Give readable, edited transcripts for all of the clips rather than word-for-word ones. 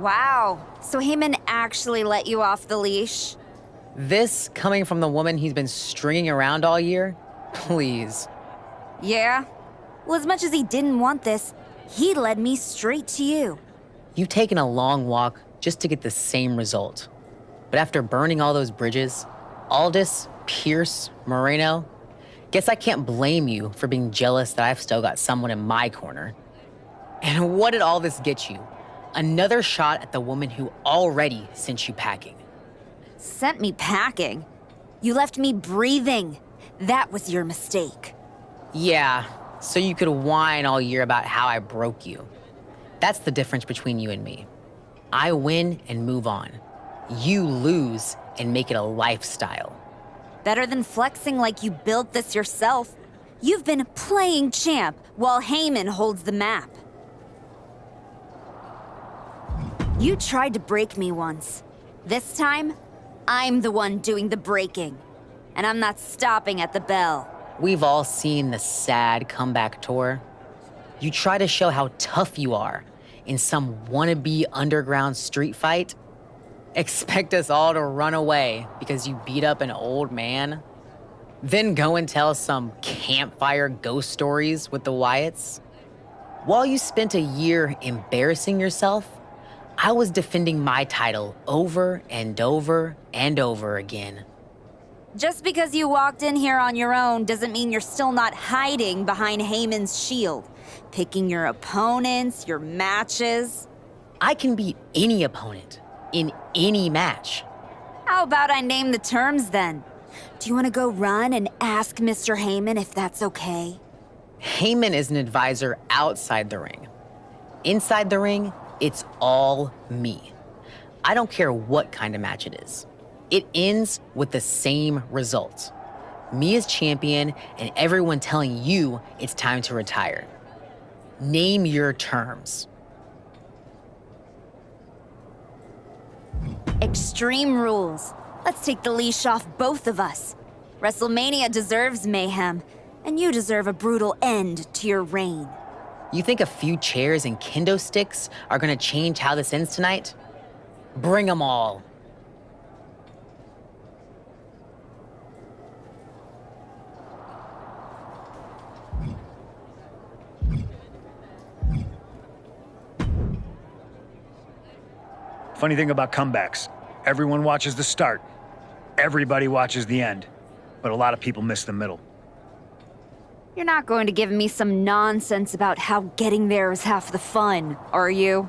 Wow, so Heyman actually let you off the leash? This coming from the woman he's been stringing around all year? Please. Yeah? Well, as much as he didn't want this, he led me straight to you. You've taken a long walk just to get the same result. But after burning all those bridges, Aldis, Pierce, Moreno, guess I can't blame you for being jealous that I've still got someone in my corner. And what did all this get you? Another shot at the woman who already sent you packing. Sent me packing? You left me breathing. That was your mistake. Yeah, so you could whine all year about how I broke you. That's the difference between you and me. I win and move on. You lose and make it a lifestyle. Better than flexing like you built this yourself. You've been playing champ while Heyman holds the map. You tried to break me once. This time, I'm the one doing the breaking. And I'm not stopping at the bell. We've all seen the sad comeback tour. You try to show how tough you are in some wannabe underground street fight. Expect us all to run away because you beat up an old man? Then go and tell some campfire ghost stories with the Wyatts? While you spent a year embarrassing yourself, I was defending my title over and over and over again. Just because you walked in here on your own doesn't mean you're still not hiding behind Heyman's shield, picking your opponents, your matches. I can beat any opponent in any match. How about I name the terms then? Do you want to go run and ask Mr. Heyman if that's okay? Heyman is an advisor outside the ring. Inside the ring, it's all me. I don't care what kind of match it is. It ends with the same result. Me as champion and everyone telling you it's time to retire. Name your terms. Extreme rules. Let's take the leash off both of us. WrestleMania deserves mayhem, and you deserve a brutal end to your reign. You think a few chairs and kendo sticks are gonna change how this ends tonight? Bring them all. Funny thing about comebacks, everyone watches the start. Everybody watches the end. But a lot of people miss the middle. You're not going to give me some nonsense about how getting there is half the fun, are you?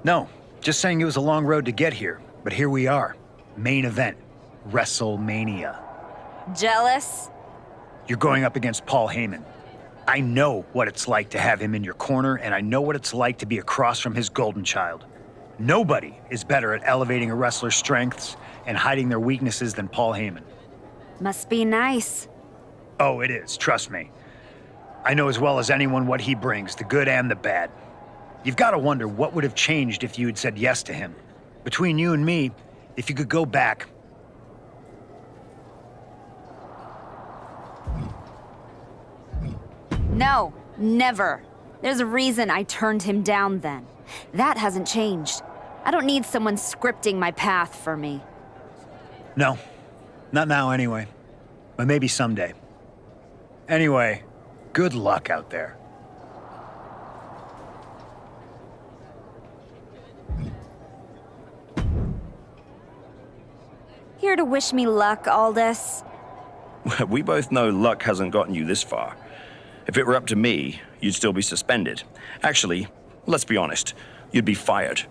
No, just saying it was a long road to get here. But here we are. Main event. Wrestlemania. Jealous? You're going up against Paul Heyman. I know what it's like to have him in your corner, and I know what it's like to be across from his golden child. Nobody is better at elevating a wrestler's strengths and hiding their weaknesses than Paul Heyman. Must be nice. Oh, it is, trust me. I know as well as anyone what he brings, the good and the bad. You've got to wonder what would have changed if you had said yes to him. Between you and me, if you could go back. No, never. There's a reason I turned him down then. That hasn't changed. I don't need someone scripting my path for me. No, not now anyway. But maybe someday. Anyway, good luck out there. Here to wish me luck, Aldis. We both know luck hasn't gotten you this far. If it were up to me, you'd still be suspended. Actually, let's be honest, you'd be fired.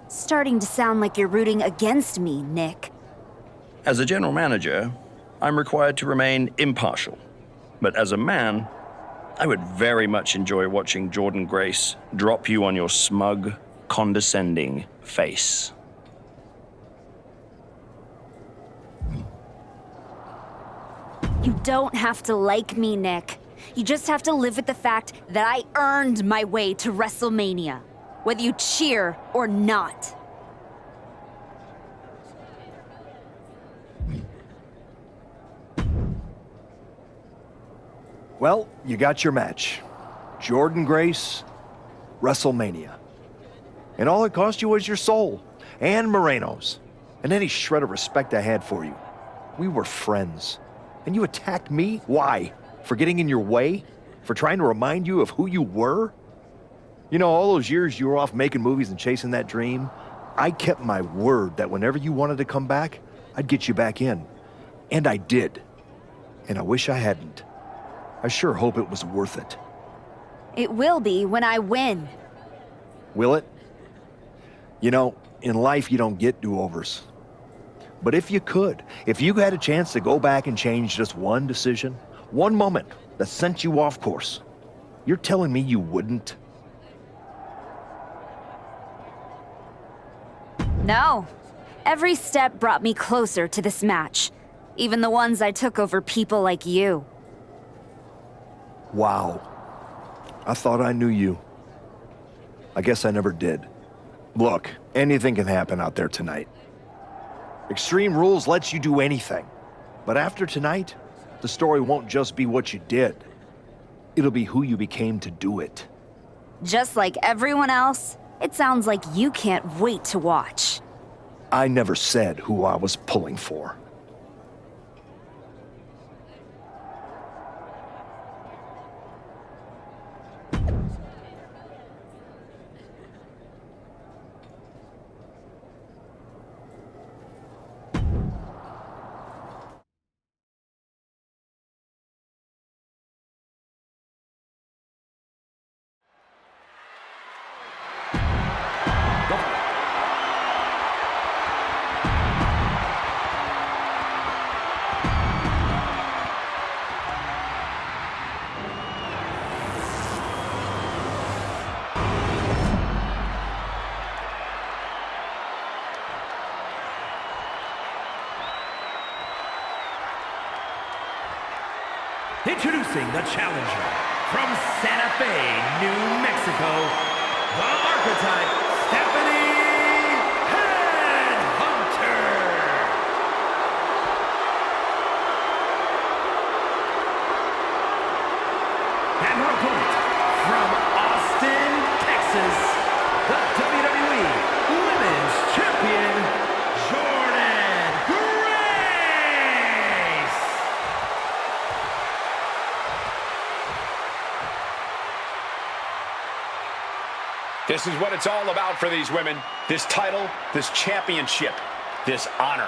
Starting to sound like you're rooting against me, Nick. As a general manager, I'm required to remain impartial. But as a man, I would very much enjoy watching Jordan Grace drop you on your smug, condescending face. You don't have to like me, Nick. You just have to live with the fact that I earned my way to WrestleMania, whether you cheer or not. Well, you got your match. Jordan Grace, WrestleMania. And all it cost you was your soul. And Moreno's. And any shred of respect I had for you. We were friends. And you attacked me? Why? For getting in your way? For trying to remind you of who you were? You know, all those years you were off making movies and chasing that dream, I kept my word that whenever you wanted to come back, I'd get you back in. And I did. And I wish I hadn't. I sure hope it was worth it. It will be when I win. Will it? You know, in life you don't get do-overs. But if you could, if you had a chance to go back and change just one decision, one moment that sent you off course, you're telling me you wouldn't? No. Every step brought me closer to this match. Even the ones I took over people like you. Wow. I thought I knew you. I guess I never did. Look, anything can happen out there tonight. Extreme Rules lets you do anything. But after tonight, the story won't just be what you did. It'll be who you became to do it. Just like everyone else, it sounds like you can't wait to watch. I never said who I was pulling for. Introducing the challenger from Santa Fe, New Mexico, the archetype, Stephanie Headhunter. And her opponent from Austin, Texas, the WWE Women's Champion, Jordan Grace. This is what it's all about for these women. This title, this championship, this honor.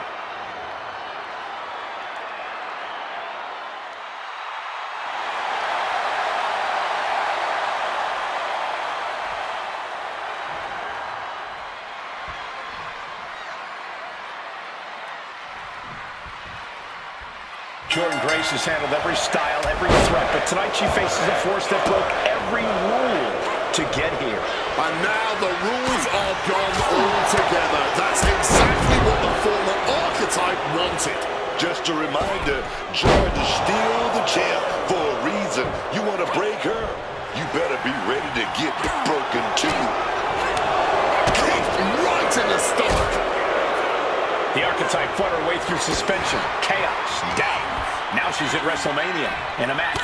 Jordan Grace has handled every style, every threat, but tonight she faces a force that broke every rule to get here. And now the rules are gone altogether. That's exactly what the former archetype wanted. Just a reminder, Jordan's still the champ for a reason. You want to break her? You better be ready to get broken too. Kick right in the stomach. The archetype fought her way through suspension, chaos, doubt. Now she's at Wrestlemania in a match.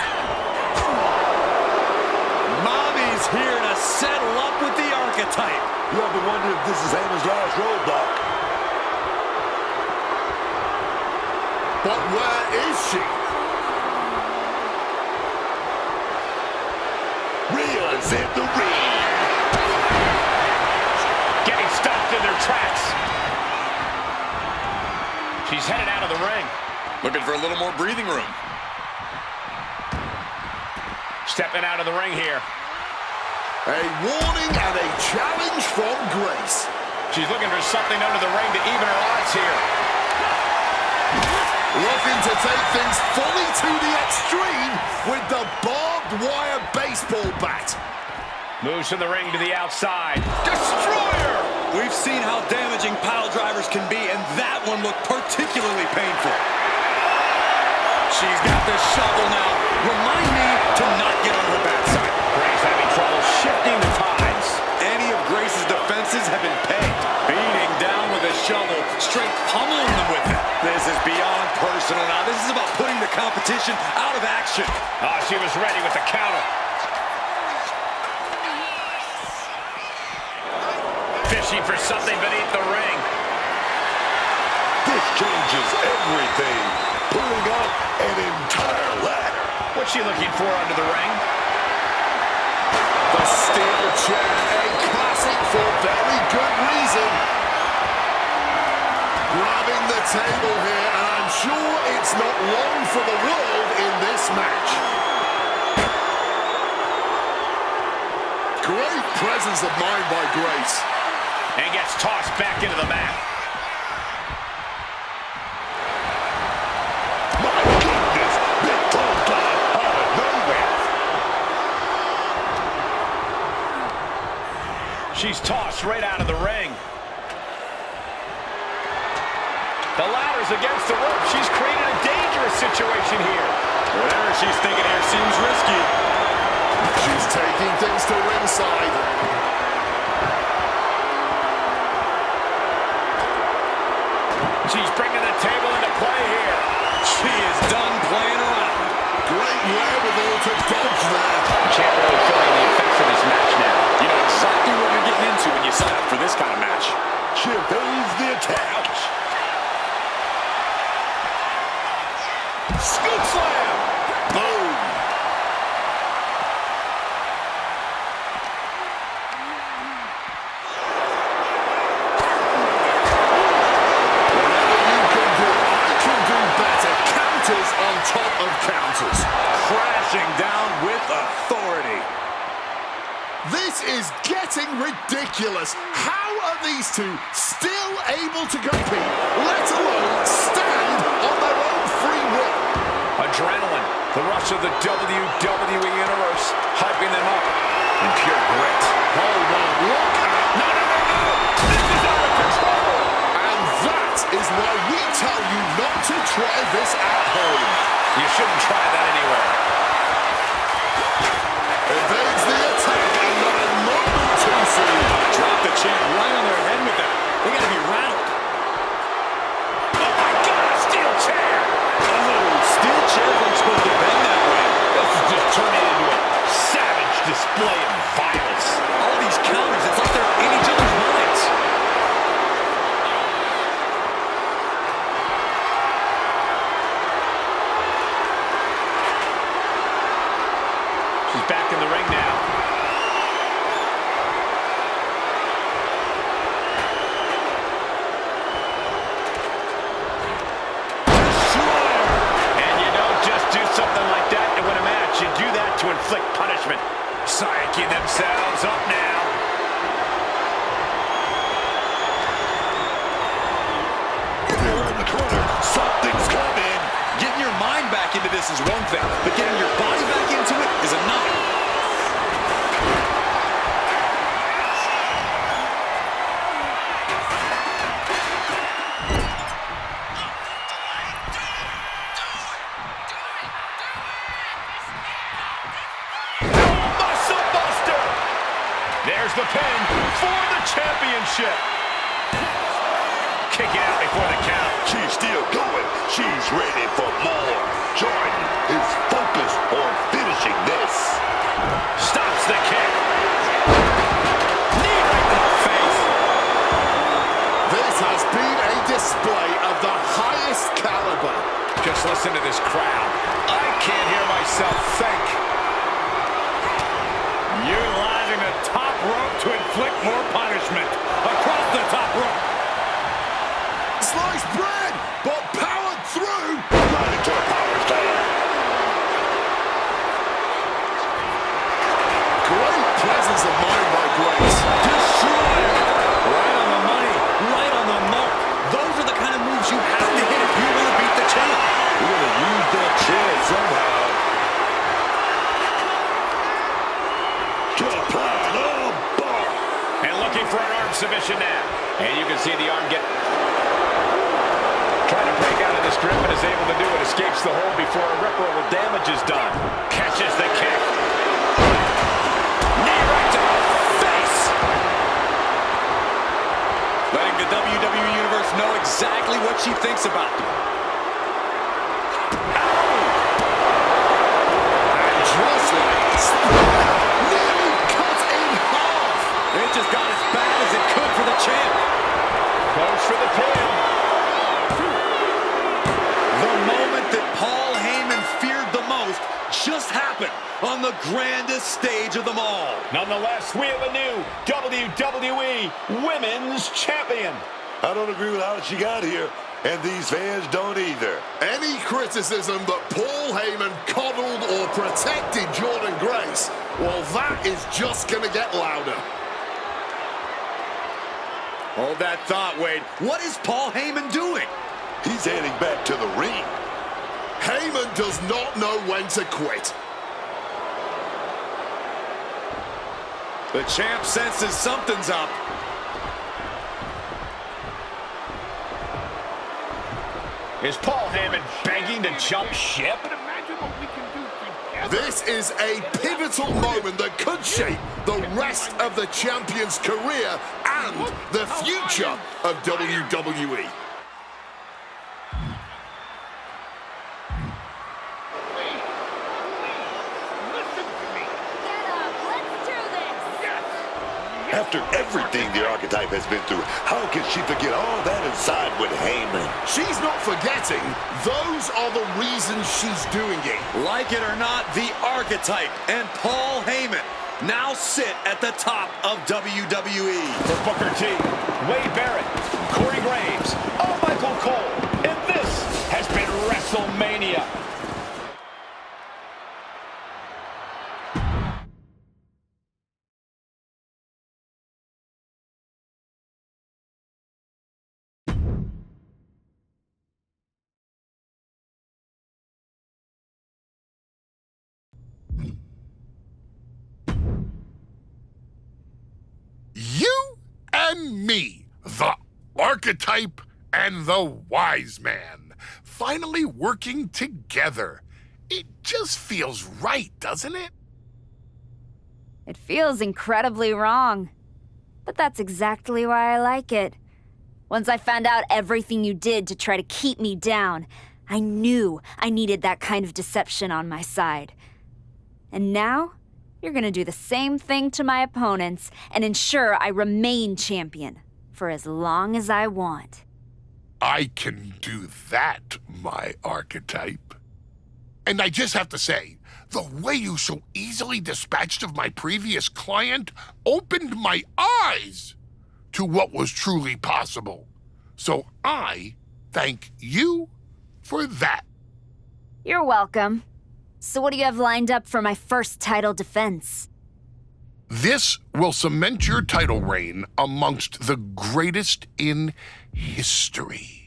Mommy's here to settle up with the archetype. You ever wonder if this is Heyman's last roadblock? But where is she? Rhea's in the ring. Getting stopped in their tracks. She's headed out of the ring. Looking for a little more breathing room. Stepping out of the ring here. A warning and a challenge from Grace. She's looking for something under the ring to even her odds here. Looking to take things fully to the extreme with the barbed wire baseball bat. Moves from the ring to the outside. Destroyer! We've seen how damaging pile drivers can be, and that one looked particularly painful. She's got this shovel now. Remind me to not get on her bad side. Grace having trouble shifting the tides. Any of Grace's defenses have been pegged. Beating down with a shovel, straight pummeling them with it. This is beyond personal now. This is about putting the competition out of action. Oh, she was ready with the counter. Reaching for something beneath the ring. This changes everything. Pulling up an entire ladder. What's she looking for under the ring? The steel chair, a classic for very good reason. Grabbing the table here, and I'm sure it's not long for the world in this match. Great presence of mind by Grace. And gets tossed back into the mat. My goodness, big toe dive out of nowhere. She's tossed right out of the ring. The ladder's against the rope. She's created a dangerous situation here. Whatever she's thinking here seems risky. She's taking things to ringside. She's bringing the table into play here. She is done playing around. Great wherewithal to dodge there. Can't really feel the effects of this match now. You know exactly what you're getting into when you sign up for this kind of match. She evades the attack. Scoop slam! Boom. Whatever you can do, I can do better. Counters on top of counters. Crashing down with authority. This is getting ridiculous. How are these two still able to compete, let alone stand on their own free will? Adrenaline, the rush of the WWE Universe, hyping them up in pure grit. Hold on, look at... No! This is out of control! And that is why we tell you not to try this at home. You shouldn't try that anywhere. Evades the attack and not a moment too soon. Drop the champ right on their head with that. They gotta be rattled. Oh my God, steel chair! Oh, steel chairs aren't supposed to bend that way. This is just turning into a savage display of violence. All these counters, it's like they're in each other's minds. She's back in the ring now. And you don't just do something like that to win a match. You do that to inflict punishment. Psyching themselves up now. They're in the corner. Something's coming. Getting your mind back into this is one thing, but getting your body back into it is another. Muscle Buster! There's the pin for the championship. Kick out before the count. She's still going. She's ready for more. Jordan is focused on finishing this. Stops the kick. Knee right to the face. This has been a display of the highest caliber. Just listen to this crowd. I can't hear myself think. Utilizing the top rope to inflict more punishment. Across the top rope. Sliced bread, but powered through. Right into a power slam. Great presence of mind by Grace. Destroyer! Right on the money, right on the mark. Those are the kind of moves you have to hit if you want to beat the champ. We're going to use that chair somehow. To apply a bar. And looking for an arm submission now. And you can see the arm get... Trying to break out of this grip and is able to do it. Escapes the hold before irreparable damage is done. Catches the kick. Knee right to the face. Letting the WWE Universe know exactly what she thinks about them. And just like nearly cut in half. It just got as bad as it could for the the grandest stage of them all. Nonetheless, we have a new WWE Women's Champion. I don't agree with how she got here, and these fans don't either. Any criticism that Paul Heyman coddled or protected Jordynne Grace, well, that is just going to get louder. Hold that thought, Wade. What is Paul Heyman doing? He's heading back to the ring. Heyman does not know when to quit. The champ senses something's up. Is Paul Heyman begging to jump ship? This is a pivotal moment that could shape the rest of the champion's career and the future of WWE. After everything the Archetype has been through, how can she forget all that inside with Heyman? She's not forgetting. Those are the reasons she's doing it. Like it or not, the Archetype and Paul Heyman now sit at the top of WWE. For Booker T, Wade Barrett, Corey Graves, Michael Cole, and this has been Wrestlemania. You and me, the Archetype and the Wise Man, finally working together. It just feels right, doesn't it? It feels incredibly wrong. But that's exactly why I like it. Once I found out everything you did to try to keep me down, I knew I needed that kind of deception on my side. And now, you're gonna do the same thing to my opponents and ensure I remain champion for as long as I want. I can do that, my Archetype. And I just have to say, the way you so easily dispatched of my previous client opened my eyes to what was truly possible. So I thank you for that. You're welcome. So what do you have lined up for my first title defense? This will cement your title reign amongst the greatest in history.